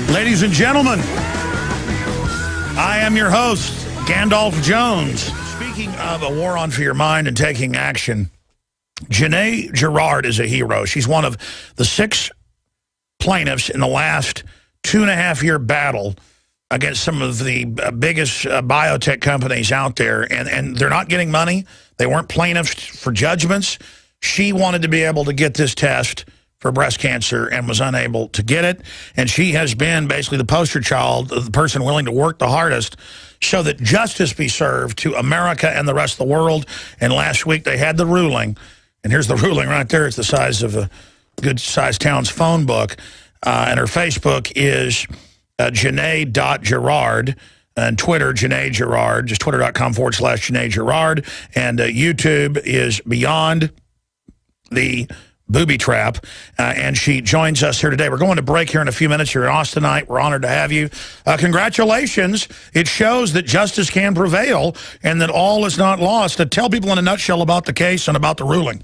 Ladies and gentlemen, I am your host, Gandalf Jones. Speaking of a war on for your mind and taking action, Genae Girard is a hero. She's one of the 6 plaintiffs in the last 2.5-year battle against some of the biggest biotech companies out there. And they're not getting money. They weren't plaintiffs for judgments. She wanted to be able to get this test for breast cancer and was unable to get it. And she has been basically the poster child, the person willing to work the hardest so that justice be served to America and the rest of the world. And last week they had the ruling. And here's the ruling right there. It's the size of a good-sized town's phone book. And her Facebook is Genae.Girard. And Twitter, Genae Girard, just twitter.com/Genae Girard. And YouTube is Beyond the Booby Trap, and she joins us here today. We're going to break here in a few minutes. You're in Austin tonight. We're honored to have you. Congratulations. It shows that justice can prevail and that all is not lost. Tell people in a nutshell about the case and about the ruling.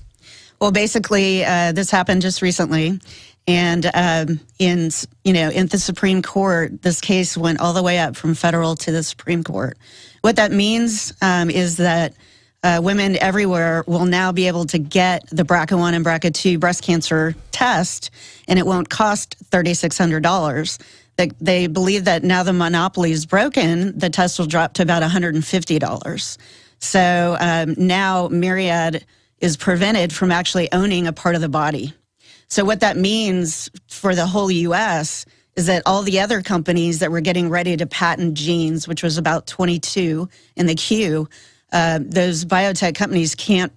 Well, basically, this happened just recently, and in the Supreme Court, this case went all the way up from federal to the Supreme Court. What that means is that women everywhere will now be able to get the BRCA1 and BRCA2 breast cancer test, and it won't cost $3,600. They believe that now the monopoly is broken, the test will drop to about $150. So now Myriad is prevented from actually owning a part of the body. So what that means for the whole U.S. is that all the other companies that were getting ready to patent genes, which was about 22 in the queue, those biotech companies can't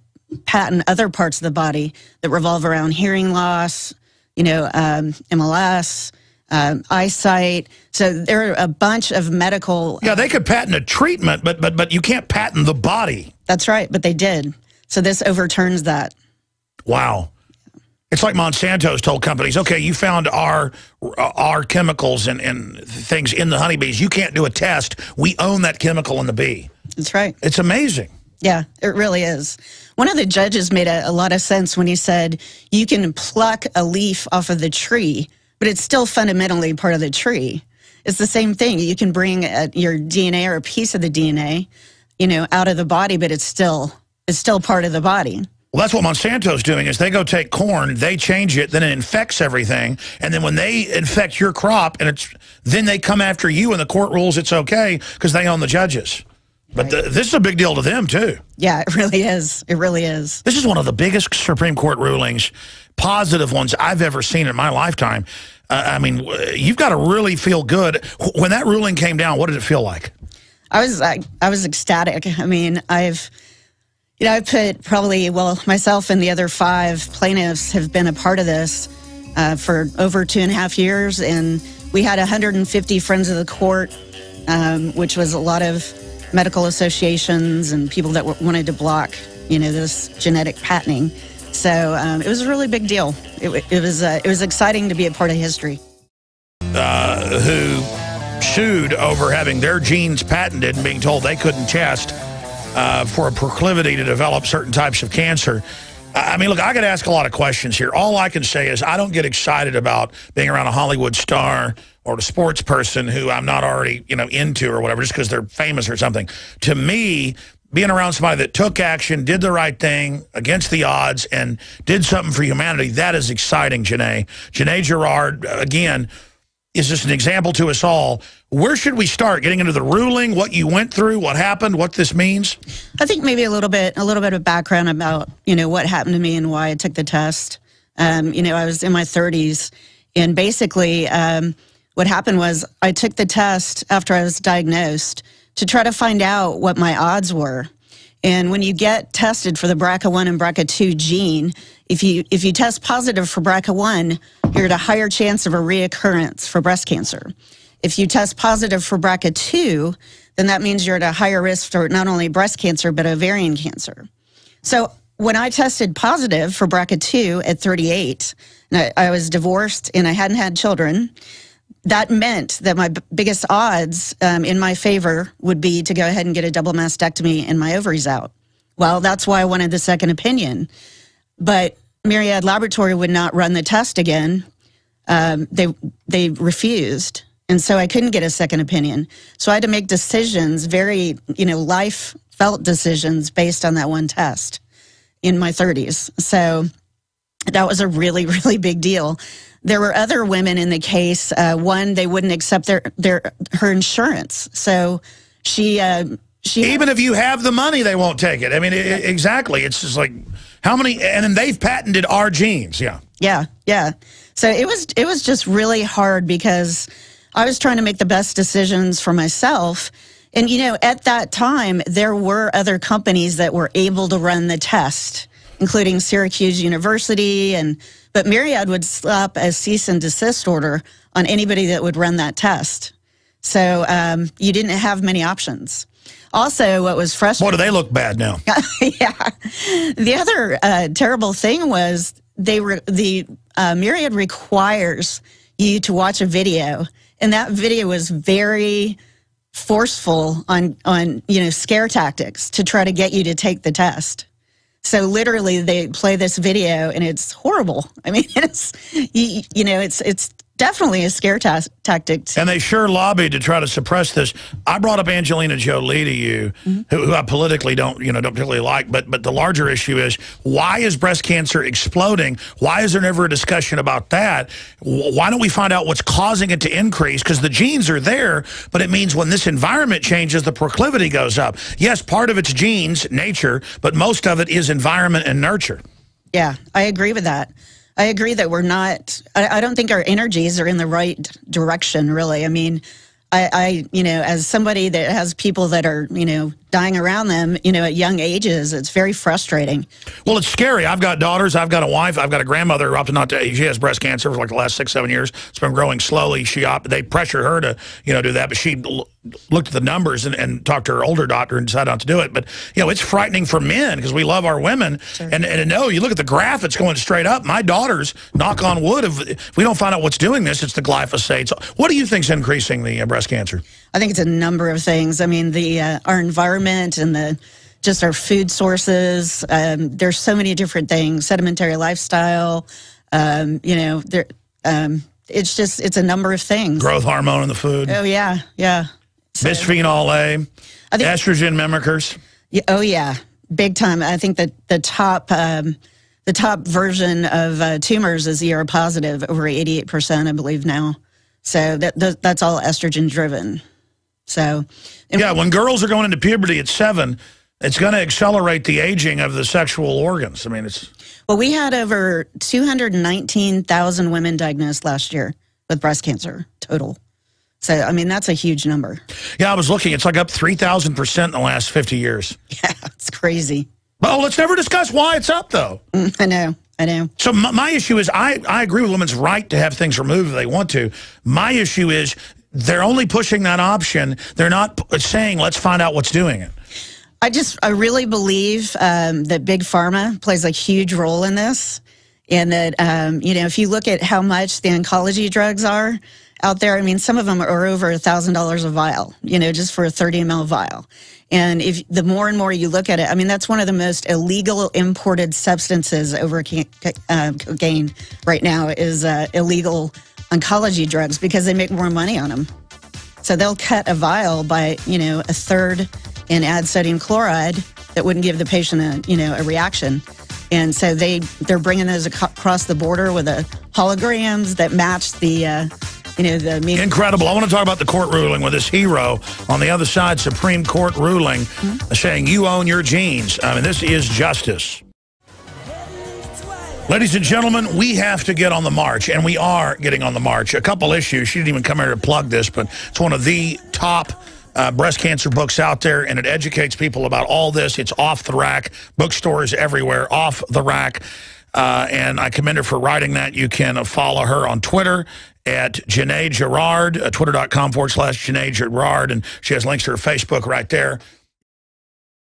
patent other parts of the body that revolve around hearing loss, MLS, eyesight. So there are a bunch of medical... Yeah, they could patent a treatment, but you can't patent the body. That's right, but they did. So this overturns that. Wow. It's like Monsanto's told companies, okay, you found our chemicals and things in the honeybees. You can't do a test. We own that chemical in the bee. That's right. It's amazing. Yeah, it really is. One of the judges made a lot of sense when he said you can pluck a leaf off of the tree, but it's still fundamentally part of the tree. It's the same thing. You can bring your DNA or a piece of the DNA, out of the body, but it's still part of the body. Well, that's what Monsanto's doing is they go take corn, they change it, then it infects everything. And then when they infect your crop, then they come after you and the court rules it's okay because they own the judges. But right. This is a big deal to them, too. Yeah, it really is. It really is. This is one of the biggest Supreme Court rulings, positive ones I've ever seen in my lifetime. I mean, you've got to really feel good. When that ruling came down, what did it feel like? I was ecstatic. I mean, I've put probably, myself and the other 5 plaintiffs have been a part of this for over 2.5 years. And we had 150 friends of the court, which was a lot of medical associations and people that wanted to block, this genetic patenting. So it was a really big deal. It was exciting to be a part of history. Who sued over having their genes patented and being told they couldn't test for a proclivity to develop certain types of cancer. I mean, look, I could ask a lot of questions here. All I can say is I don't get excited about being around a Hollywood star or a sports person who I'm not already, into or whatever, just because they're famous or something. To me, being around somebody that took action, did the right thing against the odds, and did something for humanity, that is exciting, Genae. Genae Girard, again, is just an example to us all. Where should we start? Getting into the ruling, what you went through, what happened, what this means? I think maybe a little bit of background about, what happened to me and why I took the test. I was in my 30s, and basically what happened was I took the test after I was diagnosed to try to find out what my odds were. And when you get tested for the BRCA1 and BRCA2 gene, if you test positive for BRCA1, you're at a higher chance of a reoccurrence for breast cancer. If you test positive for BRCA2, then that means you're at a higher risk for not only breast cancer, but ovarian cancer. So when I tested positive for BRCA2 at 38, and I was divorced and I hadn't had children, that meant that my biggest odds in my favor would be to go ahead and get a double mastectomy and my ovaries out. Well, that's why I wanted the second opinion. But Myriad Laboratory would not run the test again. They refused. And so I couldn't get a second opinion. So I had to make decisions, very, life felt decisions based on that one test in my 30s. So that was a really, really big deal. There were other women in the case. One, they wouldn't accept her insurance. So she even if you have the money, they won't take it. I mean, exactly. It's just like, how many, and then they've patented our genes. Yeah. Yeah. So it was just really hard because I was trying to make the best decisions for myself. And, at that time, there were other companies that were able to run the test, including Syracuse University. But Myriad would slap a cease and desist order on anybody that would run that test. So you didn't have many options. Also, what was frustrating... Boy, do they look bad now. Yeah. The other terrible thing was Myriad requires you to watch a video, and that video was very forceful on scare tactics to try to get you to take the test. So literally, they play this video, and it's horrible. I mean, it's it's definitely a scare tactic. And they sure lobbied to try to suppress this. I brought up Angelina Jolie to you, who I politically don't particularly like, but the larger issue is, why is breast cancer exploding? Why is there never a discussion about that? Why don't we find out what's causing it to increase? Because the genes are there, but it means when this environment changes, the proclivity goes up. Yes, part of it's genes, nature, but most of it is environment and nurture. Yeah, I agree with that. I agree that we're not, I don't think our energies are in the right direction, really. I mean, I as somebody that has people that are, dying around them, at young ages, it's very frustrating. Well, it's scary. I've got daughters. I've got a wife. I've got a grandmother she has breast cancer for like the last 6-7 years. It's been growing slowly. They pressured her to, do that, but she looked at the numbers and talked to her older doctor and decided not to do it. But, it's frightening for men because we love our women. Sure. And no, you look at the graph, it's going straight up. My daughters, knock on wood, if we don't find out what's doing this, it's the glyphosate. So what do you think is increasing the breast cancer? I think it's a number of things. I mean, our environment and just our food sources. There's so many different things. Sedimentary lifestyle. It's a number of things. Growth hormone in the food. Oh yeah. So, bisphenol A. Estrogen mimickers. Yeah, oh yeah, big time. I think that the top version of tumors is ER positive, over 88%, I believe now. So that's all estrogen driven. So yeah, when girls are going into puberty at 7, it's going to accelerate the aging of the sexual organs. I mean, it's... Well, we had over 219,000 women diagnosed last year with breast cancer total. So, I mean, that's a huge number. Yeah, I was looking. It's like up 3,000% in the last 50 years. Yeah, it's crazy. Well, let's never discuss why it's up, though. I know. So my issue is I agree with women's right to have things removed if they want to. My issue is they're only pushing that option. They're not saying, let's find out what's doing it. I really believe that Big Pharma plays a huge role in this. And that, if you look at how much the oncology drugs are out there, I mean, some of them are over $1,000 a vial, just for a 30 ml vial. And if the more and more you look at it, I mean, that's one of the most illegal imported substances over cocaine right now is illegal oncology drugs because they make more money on them. So they'll cut a vial by, a third and add sodium chloride that wouldn't give the patient a reaction. And so they're bringing those across the border with holograms that match the incredible. I want to talk about the court ruling with this hero on the other side, Supreme Court ruling, saying you own your genes. I mean, this is justice. Ladies and gentlemen, we have to get on the march, and we are getting on the march. A couple issues. She didn't even come here to plug this, but it's one of the top breast cancer books out there, and it educates people about all this. It's off the rack. Bookstores everywhere, off the rack. And I commend her for writing that. You can follow her on Twitter at Genae Girard, twitter.com/Genae Girard, and she has links to her Facebook right there.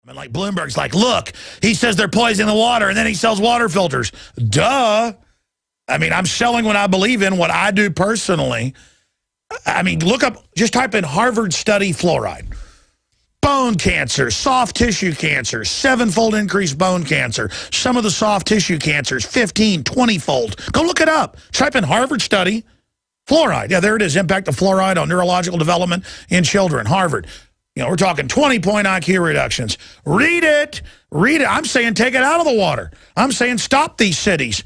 I mean, like Bloomberg's like, look, he says they're poisoning the water, and then he sells water filters. Duh. I mean, I'm selling what I believe in, what I do personally. I mean, look up, just type in Harvard study fluoride. Bone cancer, soft tissue cancer, 7-fold increased bone cancer. Some of the soft tissue cancers, 15, 20-fold. Go look it up. Type in Harvard study Fluoride. Yeah, there it is. Impact of fluoride on neurological development in children. Harvard. You know, we're talking 20-point IQ reductions. Read it. Read it. I'm saying take it out of the water. I'm saying stop these cities.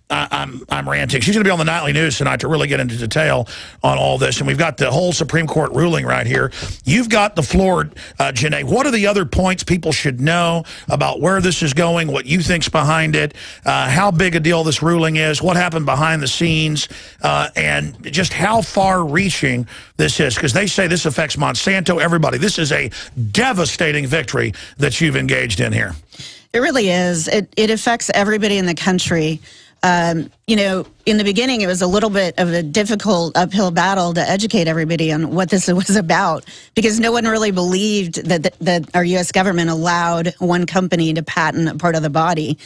I'm ranting. She's going to be on the nightly news tonight to really get into detail on all this. And we've got the whole Supreme Court ruling right here. You've got the floor, Genae. What are the other points people should know about where this is going, what you think's behind it, how big a deal this ruling is, what happened behind the scenes, and just how far-reaching this is? Because they say this affects Monsanto, everybody. This is a devastating victory that you've engaged in here. It really is. It affects everybody in the country. You know, in the beginning, it was a little bit of a difficult uphill battle to educate everybody on what this was about, because no one really believed that our U.S. government allowed one company to patent a part of the body.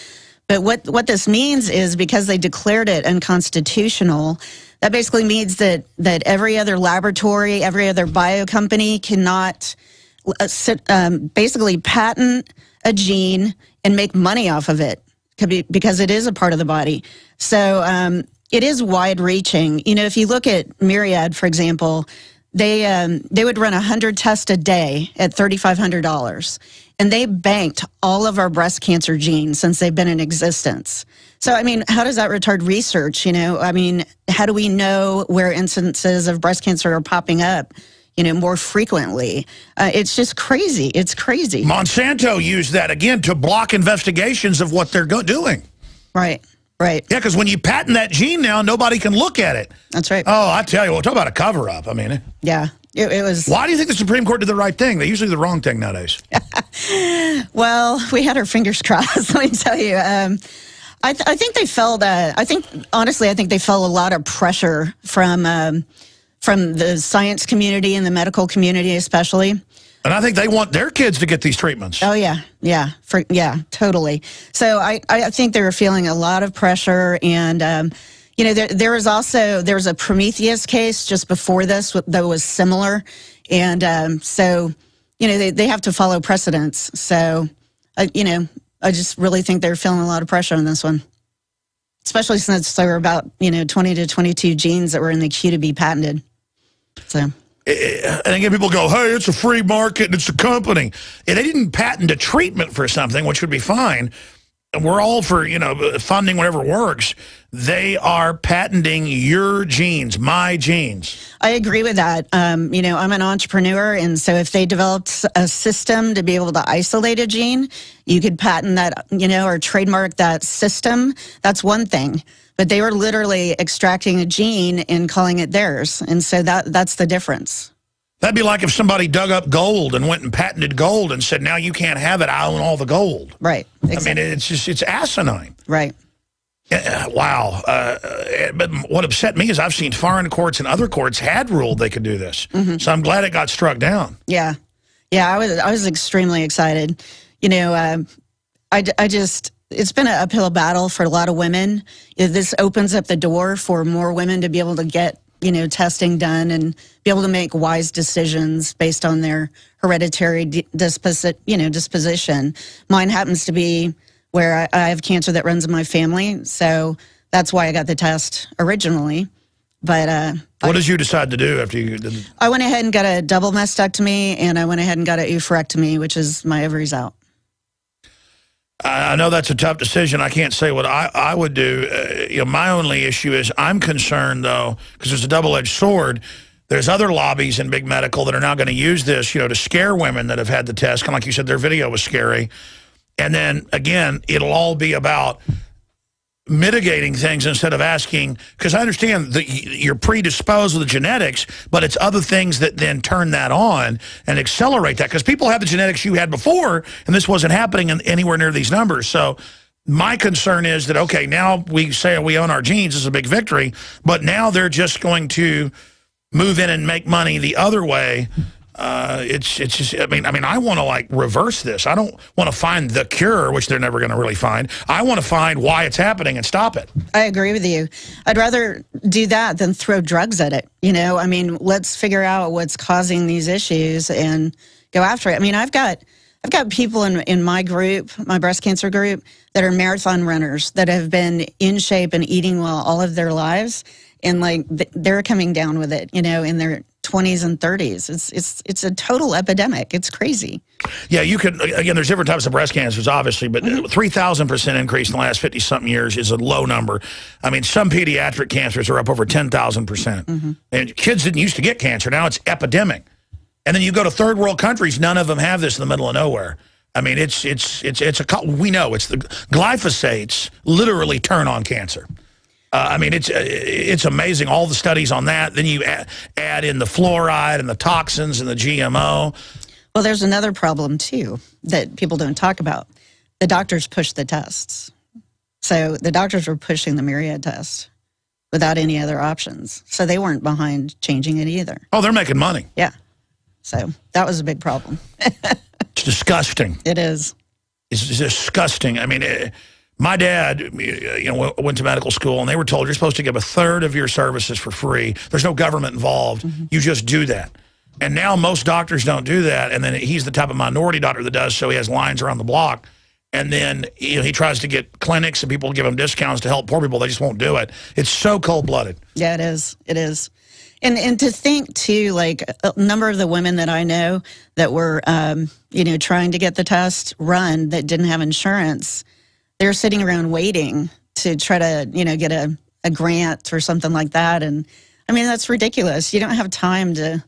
But what this means is, because they declared it unconstitutional, that basically means that every other laboratory, every other bio company cannot basically patent a gene and make money off of it, because it is a part of the body. So it is wide-reaching. You know, if you look at Myriad, for example, they would run 100 tests a day at $3,500, and they banked all of our breast cancer genes since they've been in existence. So, I mean, how does that retard research? You know, I mean, how do we know where instances of breast cancer are popping up, you know, more frequently? It's just crazy. It's crazy. Monsanto used that, again, to block investigations of what they're doing. Right, right. Yeah, because when you patent that gene now, nobody can look at it. That's right. Oh, I tell you what, talk about a cover-up. I mean, yeah, it was. Why do you think the Supreme Court did the right thing? They usually do the wrong thing nowadays. Well, we had our fingers crossed, let me tell you. I think they felt, honestly, I think they felt a lot of pressure from the science community and the medical community especially. And I think they want their kids to get these treatments. Oh, yeah. Yeah. Totally. So I think they were feeling a lot of pressure. And, you know, there was a Prometheus case just before this that was similar. And so, you know, they have to follow precedents. So, you know, I just really think they're feeling a lot of pressure on this one, especially since there were about, you know, 20 to 22 genes that were in the queue to be patented. So. And again, people go, hey, it's a free market and it's a company. And they didn't patent a treatment for something, which would be fine. And we're all for, you know, funding whatever works. They are patenting your genes, my genes. I agree with that. You know, I'm an entrepreneur, and so if they developed a system to be able to isolate a gene, you could patent that, you know, or trademark that system. That's one thing. But they were literally extracting a gene and calling it theirs. And so that's the difference. That'd be like if somebody dug up gold and went and patented gold and said, now you can't have it, I own all the gold. Right. Exactly. I mean, it's asinine. Right. Wow. But what upset me is I've seen foreign courts and other courts had ruled they could do this. Mm-hmm. So I'm glad it got struck down. Yeah. Yeah, I was extremely excited. You know, it's been an uphill battle for a lot of women. This opens up the door for more women to be able to get, you know, testing done and be able to make wise decisions based on their hereditary disposition. Mine happens to be where I have cancer that runs in my family, so that's why I got the test originally. But what did you decide to do after you did? I went ahead and got a double mastectomy, and I went ahead and got an oophorectomy, which is my ovaries out. I know that's a tough decision. I can't say what I would do. You know, my only issue is I'm concerned, though, because it's a double-edged sword. There's other lobbies in big medical that are now going to use this, you know, to scare women that have had the test. Kind of like you said, their video was scary. And then, again, it'll all be about mitigating things instead of asking, because I understand that you're predisposed with the genetics, but it's other things that then turn that on and accelerate that, because people have the genetics you had before, and this wasn't happening anywhere near these numbers. So my concern is that, okay, now we say we own our genes, this is a big victory, but now they're just going to move in and make money the other way. It's just, I mean, I want to like reverse this. I don't want to find the cure, which they're never going to really find. I want to find why it's happening and stop it. I agree with you. I'd rather do that than throw drugs at it. You know, I mean, let's figure out what's causing these issues and go after it. I mean, I've got people in my group, my breast cancer group, that are marathon runners that have been in shape and eating well all of their lives. and like they're coming down with it, you know, in their 20s and 30s. It's a total epidemic. It's crazy. Yeah, you could, again, there's different types of breast cancers, obviously, but 3,000% increase in the last 50-something years is a low number. I mean, some pediatric cancers are up over 10,000%. And kids didn't used to get cancer. Now it's epidemic. And then you go to third world countries, none of them have this in the middle of nowhere. I mean, we know it's the glyphosates literally turn on cancer. I mean, it's amazing, all the studies on that. Then you add in the fluoride and the toxins and the GMO. Well, there's another problem, too, that people don't talk about. The doctors push the tests. So the doctors were pushing the Myriad test without any other options. So they weren't behind changing it either. Oh, they're making money. Yeah. So that was a big problem. It's disgusting. It is. It's disgusting. I mean, my dad, went to medical school, and they were told you're supposed to give a third of your services for free. There's no government involved. You just do that. And now most doctors don't do that, and then he's the type of minority doctor that does, so he has lines around the block. And then he tries to get clinics, and people give him discounts to help poor people. They just won't do it. It's so cold-blooded. Yeah, it is. It is. And to think, too, like a number of the women that I know that were, trying to get the test run that didn't have insurance, they're sitting around waiting to try to, get a grant or something like that. And, I mean, that's ridiculous. You don't have time to,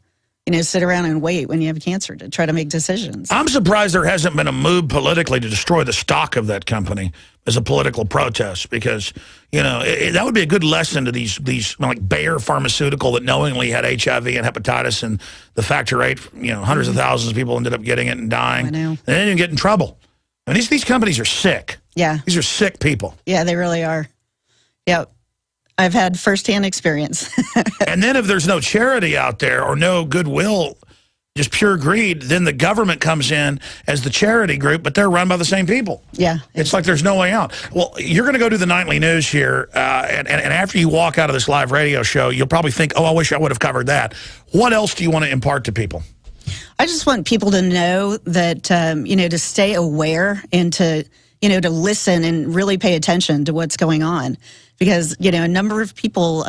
sit around and wait when you have cancer to try to make decisions. I'm surprised there hasn't been a move politically to destroy the stock of that company as a political protest, because, that would be a good lesson to these like Bayer Pharmaceutical that knowingly had HIV and hepatitis, and the factor rate, hundreds of thousands of people ended up getting it and dying. I know. And they didn't get in trouble. I mean, these companies are sick. Yeah. These are sick people. Yeah, they really are. Yep. I've had firsthand experience. And then if there's no charity out there or no goodwill, just pure greed, then the government comes in as the charity group, but they're run by the same people. Yeah. It's like there's no way out. Well, you're going to go do the nightly news here, and after you walk out of this live radio show, you'll probably think, oh, I wish I would have covered that. What else do you want to impart to people? I just want people to know that, to stay aware and to listen and really pay attention to what's going on. Because, a number of people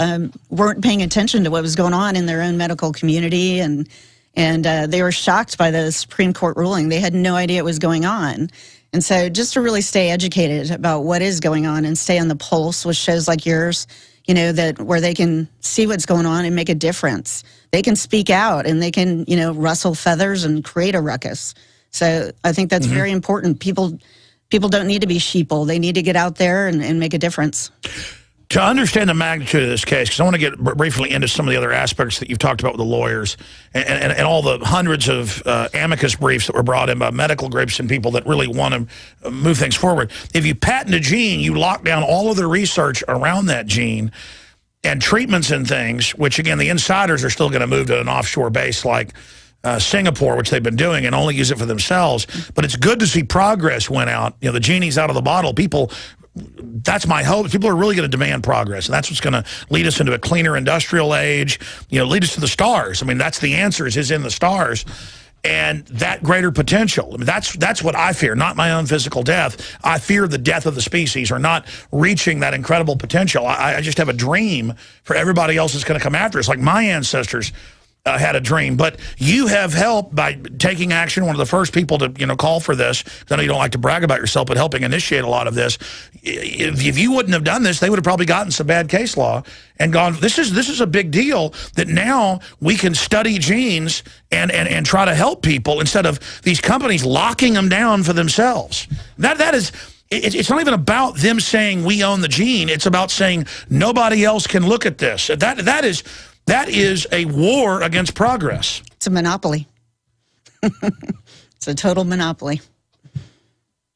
weren't paying attention to what was going on in their own medical community, and they were shocked by the Supreme Court ruling. They had no idea what was going on. And so just to really stay educated about what is going on and stay on the pulse with shows like yours, where they can see what's going on and make a difference. They can speak out and they can, rustle feathers and create a ruckus. So I think that's very important. People don't need to be sheeple. They need to get out there and make a difference. To understand the magnitude of this case, because I want to get briefly into some of the other aspects that you've talked about with the lawyers and all the hundreds of amicus briefs that were brought in by medical groups and people that really want to move things forward. If you patent a gene, you lock down all of the research around that gene and treatments and things, which, again, the insiders are still going to move to an offshore base like Singapore, which they've been doing, and only use it for themselves. But it's good to see progress went out. The genie's out of the bottle. That's my hope. People are really going to demand progress, and that's what's going to lead us into a cleaner industrial age, lead us to the stars. I mean, that's the answers is in the stars, and that greater potential. I mean, that's what I fear, not my own physical death. I fear the death of the species or not reaching that incredible potential. I just have a dream for everybody else that's going to come after us, like my ancestors had a dream. But you have helped by taking action. One of the first people to call for this. I know you don't like to brag about yourself, but helping initiate a lot of this. If you wouldn't have done this, they would have probably gotten some bad case law and gone, this is a big deal that now we can study genes and try to help people instead of these companies locking them down for themselves. That is. It's not even about them saying we own the gene. It's about saying nobody else can look at this. That is a war against progress. It's a monopoly. It's a total monopoly.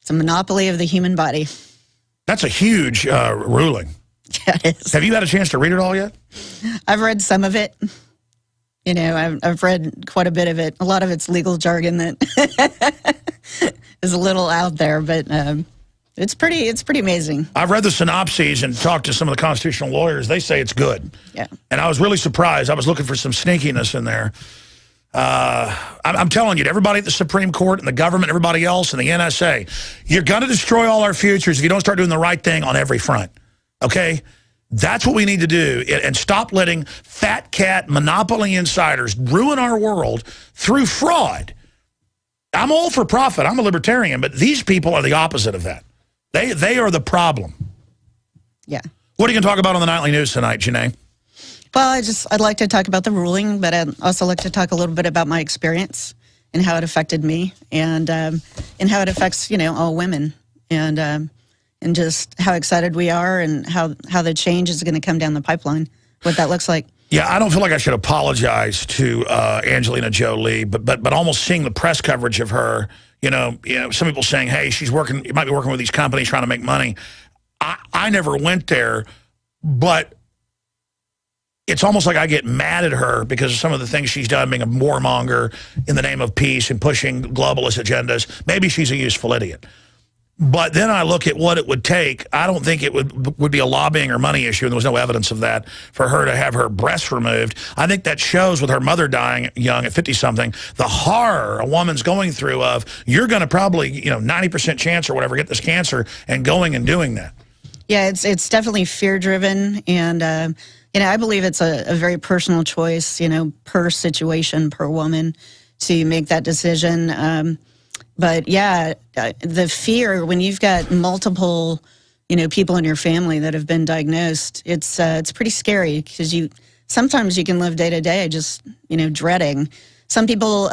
It's a monopoly of the human body. That's a huge ruling. Yeah, it is. Have you had a chance to read it all yet? I've read some of it. I've read quite a bit of it. A lot of it's legal jargon that is a little out there, but it's pretty amazing. I've read the synopses and talked to some of the constitutional lawyers. They say it's good. Yeah. And I was really surprised. I was looking for some sneakiness in there. I'm telling you, to everybody at the Supreme Court and the government, everybody else, and the NSA, you're going to destroy all our futures if you don't start doing the right thing on every front. Okay? That's what we need to do, and stop letting fat cat monopoly insiders ruin our world through fraud. I'm all for profit. I'm a libertarian, but these people are the opposite of that. They are the problem. Yeah. What are you going to talk about on the Nightly News tonight, Genae? Well, I'd like to talk about the ruling, but I'd also like to talk a little bit about my experience and how it affected me, and how it affects, all women, and just how excited we are, and how the change is going to come down the pipeline, what that looks like. Yeah, I don't feel like I should apologize to Angelina Jolie, but almost seeing the press coverage of her, some people saying, hey, you might be working with these companies trying to make money. I never went there, but it's almost like I get mad at her because of some of the things she's done, being a warmonger in the name of peace and pushing globalist agendas. Maybe she's a useful idiot. But then I look at what it would take. I don't think it would be a lobbying or money issue, and there was no evidence of that, for her to have her breasts removed. I think that shows, with her mother dying young at 50-something, the horror a woman's going through of, you're going to probably, 90% chance or whatever, get this cancer, and going and doing that. Yeah, it's definitely fear-driven, and I believe it's a very personal choice, per situation, per woman, to make that decision. But yeah, the fear when you've got multiple, people in your family that have been diagnosed, it's pretty scary, because sometimes you can live day to day just, dreading. Some people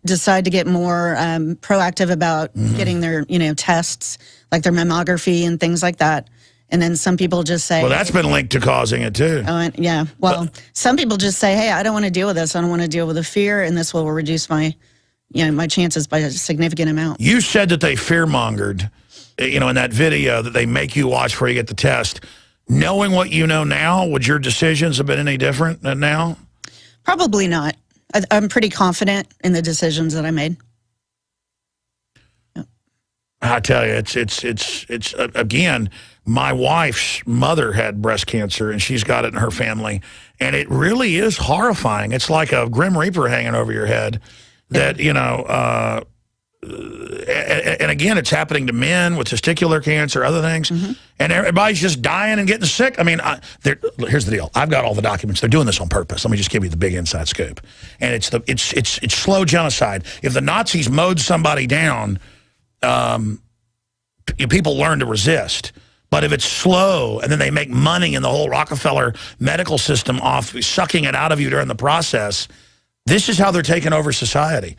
decide to get more proactive about getting their, tests, like their mammography and things like that. And then some people just say... Well, that's been linked to causing it, too. Oh, yeah. Well, some people just say, hey, I don't want to deal with this. I don't want to deal with the fear, and this will reduce my chances by a significant amount. You said that they fear-mongered, in that video that they make you watch before you get the test. Knowing what you know now, would your decisions have been any different than now? Probably not. I'm pretty confident in the decisions that I made. Yep. I tell you, it's again, my wife's mother had breast cancer, and she's got it in her family. And it really is horrifying. It's like a Grim Reaper hanging over your head. That, and again, it's happening to men with testicular cancer, other things, and everybody's just dying and getting sick. I mean, here's the deal. I've got all the documents. They're doing this on purpose. Let me just give you the big inside scoop. And it's slow genocide. If the Nazis mowed somebody down, people learn to resist. But if it's slow, and then they make money in the whole Rockefeller medical system off sucking it out of you during the process, this is how they're taking over society.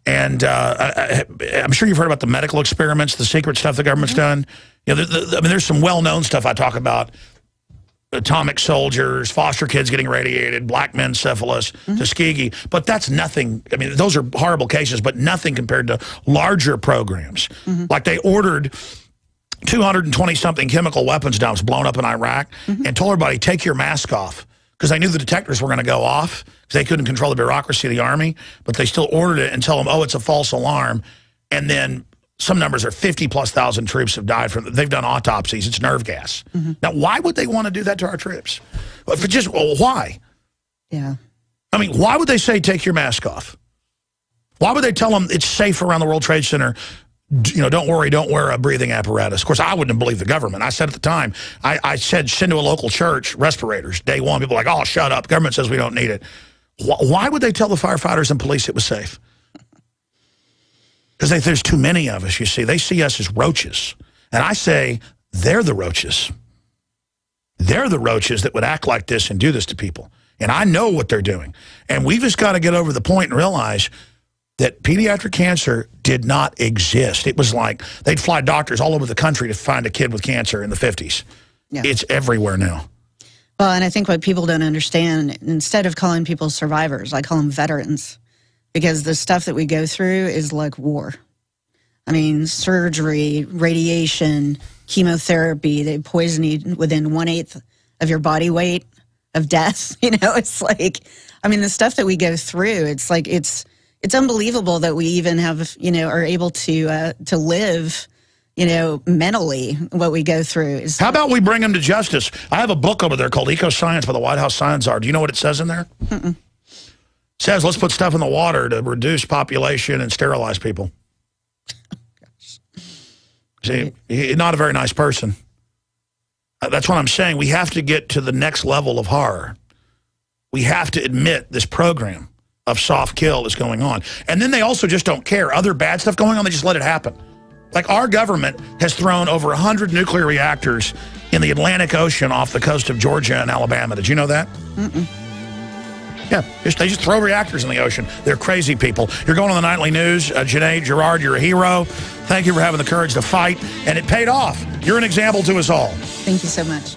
And I'm sure you've heard about the medical experiments, the secret stuff the government's done. There's some well-known stuff I talk about. Atomic soldiers, foster kids getting radiated, black men syphilis, Tuskegee. But that's nothing. I mean, those are horrible cases, but nothing compared to larger programs. Like they ordered 220-something chemical weapons dumps blown up in Iraq and told everybody, take your mask off, because they knew the detectors were going to go off, because they couldn't control the bureaucracy of the Army, but they still ordered it and tell them, oh, it's a false alarm. And then some numbers are 50+ thousand troops have died from it. They've done autopsies. It's nerve gas. Now, why would they want to do that to our troops? Why? Yeah. I mean, why would they say, take your mask off? Why would they tell them it's safe around the World Trade Center? Don't worry, don't wear a breathing apparatus. Of course, I wouldn't believe the government. I said at the time, I said, send to a local church respirators. Day one, people were like, oh, shut up. Government says we don't need it. Why would they tell the firefighters and police it was safe? Because there's too many of us, you see. They see us as roaches. And I say, they're the roaches. They're the roaches that would act like this and do this to people. And I know what they're doing. And we've just got to get over the point and realize that pediatric cancer did not exist. It was like they'd fly doctors all over the country to find a kid with cancer in the 50s. Yeah. It's everywhere now. Well, and I think what people don't understand, instead of calling people survivors, I call them veterans, because the stuff that we go through is like war. I mean, surgery, radiation, chemotherapy, they poison you within 1/8 of your body weight of death. It's like, I mean, the stuff that we go through, it's like, it's unbelievable that we even have, are able to live, mentally, what we go through. How about we bring them to justice? I have a book over there called Eco Science by the White House Science Czar. Do you know what it says in there? It says, let's put stuff in the water to reduce population and sterilize people. See, he's not a very nice person. That's what I'm saying. We have to get to the next level of horror. We have to admit this program of soft kill is going on. And then they also just don't care. Other bad stuff going on, they just let it happen. Like our government has thrown over 100 nuclear reactors in the Atlantic Ocean off the coast of Georgia and Alabama. Did you know that? Mm-mm. Yeah, they just throw reactors in the ocean. They're crazy people. You're going on the nightly news. Genae Girard, you're a hero. Thank you for having the courage to fight. And it paid off. You're an example to us all. Thank you so much.